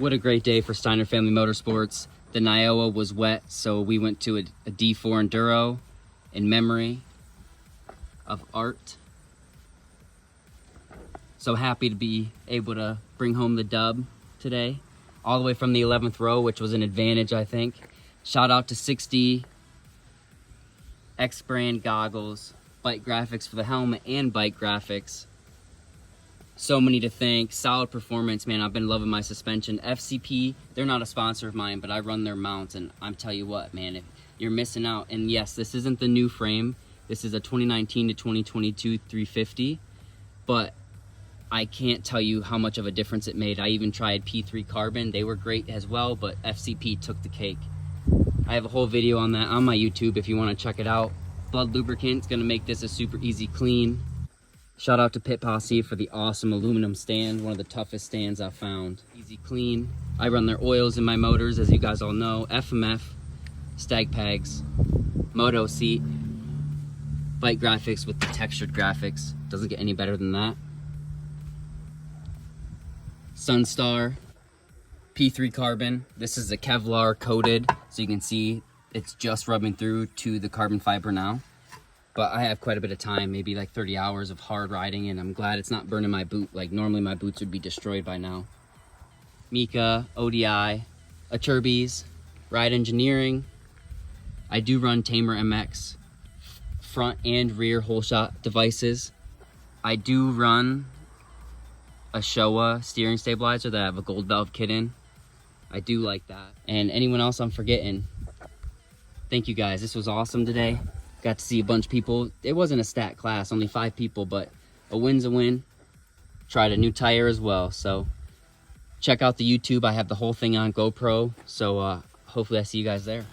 What a great day for Steiner Family Motorsports. The Niowa was wet, so we went to a D4 Enduro in memory of Art. So happy to be able to bring home the dub today, all the way from the 11th row, which was an advantage, I think. Shout out to 60 X brand goggles, bike graphics for the helmet and bike graphics. So many to thank. Solid performance, man. I've been loving my suspension. FCP, they're not a sponsor of mine, but I run their mounts, and I'm tell you what, man, if you're missing out. And yes, this isn't the new frame. This is a 2019 to 2022 350, but I can't tell you how much of a difference it made. I even tried P3 Carbon. They were great as well, but FCP took the cake. I have a whole video on that on my YouTube if you want to check it out. Blood lubricant's gonna make this a super easy clean. Shout out to Pit Posse for the awesome aluminum stand, one of the toughest stands I've found. Easy clean. I run their oils in my motors, as you guys all know. FMF, stag pegs, moto seat, bike graphics with the textured graphics. Doesn't get any better than that. Sunstar, P3 Carbon. This is a Kevlar coated, so you can see it's just rubbing through to the carbon fiber now. But I have quite a bit of time, maybe like 30 hours of hard riding, and I'm glad it's not burning my boot. Like normally my boots would be destroyed by now. Mika, ODI, Acerbis, Ride Engineering. I do run Tamer MX front and rear hole shot devices. I do run a Showa steering stabilizer that I have a gold valve kit in. I do like that. And anyone else I'm forgetting, thank you guys. This was awesome today. Got to see a bunch of people. It wasn't a stat class, only 5 people, but a win's a win. Tried a new tire as well. So check out the YouTube. I have the whole thing on GoPro. So hopefully I see you guys there.